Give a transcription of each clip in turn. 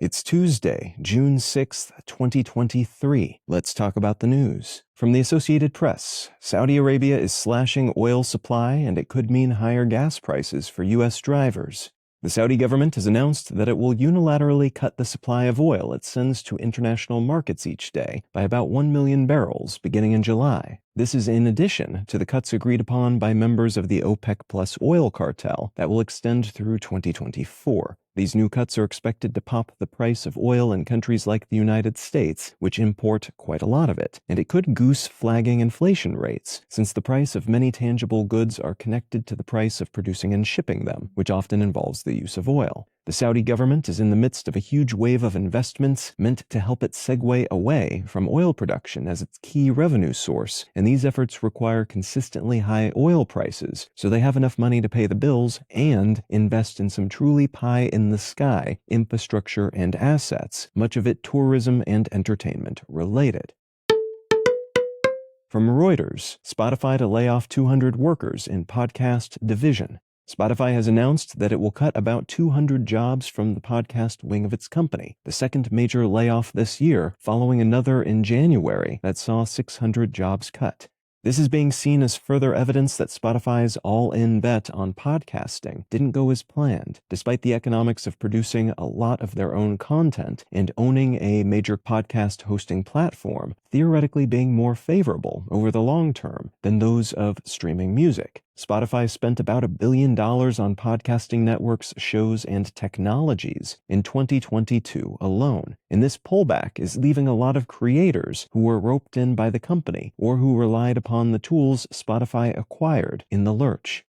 It's Tuesday, June 6th, 2023. Let's talk about the news. From the Associated Press, Saudi Arabia is slashing oil supply and it could mean higher gas prices for U.S. drivers. The Saudi government has announced that it will unilaterally cut the supply of oil it sends to international markets each day by about 1 million barrels beginning in July. This is in addition to the cuts agreed upon by members of the OPEC Plus oil cartel that will extend through 2024. These new cuts are expected to pop the price of oil in countries like the United States, which import quite a lot of it, and it could goose flagging inflation rates, since the price of many tangible goods are connected to the price of producing and shipping them, which often involves the use of oil. The Saudi government is in the midst of a huge wave of investments meant to help it segue away from oil production as its key revenue source, and these efforts require consistently high oil prices so they have enough money to pay the bills and invest in some truly pie-in-the-sky infrastructure and assets, much of it tourism and entertainment related. From Reuters, Spotify to lay off 200 workers in podcast division. Spotify has announced that it will cut about 200 jobs from the podcast wing of its company, the second major layoff this year, following another in January that saw 600 jobs cut. This is being seen as further evidence that Spotify's all-in bet on podcasting didn't go as planned, despite the economics of producing a lot of their own content and owning a major podcast hosting platform theoretically being more favorable over the long term than those of streaming music. Spotify spent about $1 billion on podcasting networks, shows, and technologies in 2022 alone, and this pullback is leaving a lot of creators who were roped in by the company or who relied upon the tools Spotify acquired in the lurch.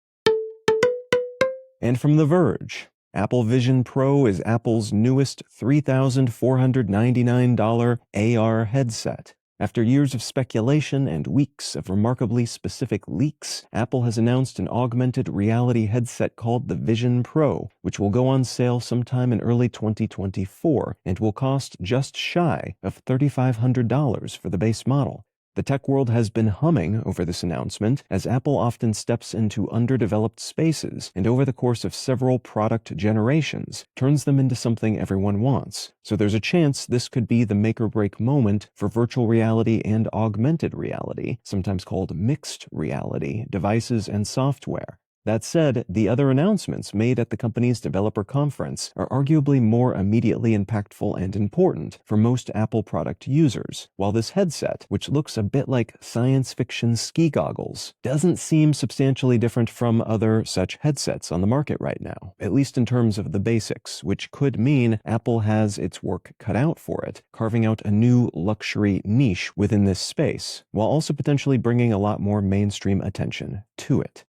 And from The Verge, Apple Vision Pro is Apple's newest $3,499 AR headset. After years of speculation and weeks of remarkably specific leaks, Apple has announced an augmented reality headset called the Vision Pro, which will go on sale sometime in early 2024 and will cost just shy of $3,500 for the base model. The tech world has been humming over this announcement, as Apple often steps into underdeveloped spaces and over the course of several product generations, turns them into something everyone wants. So there's a chance this could be the make-or-break moment for virtual reality and augmented reality, sometimes called mixed reality, devices and software. That said, the other announcements made at the company's developer conference are arguably more immediately impactful and important for most Apple product users, while this headset, which looks a bit like science fiction ski goggles, doesn't seem substantially different from other such headsets on the market right now, at least in terms of the basics, which could mean Apple has its work cut out for it, carving out a new luxury niche within this space, while also potentially bringing a lot more mainstream attention to it.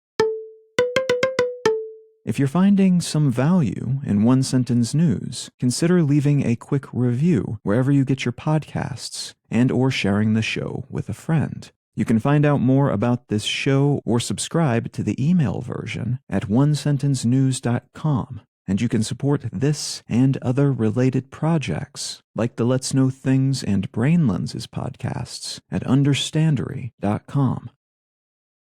If you're finding some value in One Sentence News, consider leaving a quick review wherever you get your podcasts and or sharing the show with a friend. You can find out more about this show or subscribe to the email version at onesentencenews.com, and you can support this and other related projects like the Let's Know Things and Brain Lenses podcasts at understandery.com.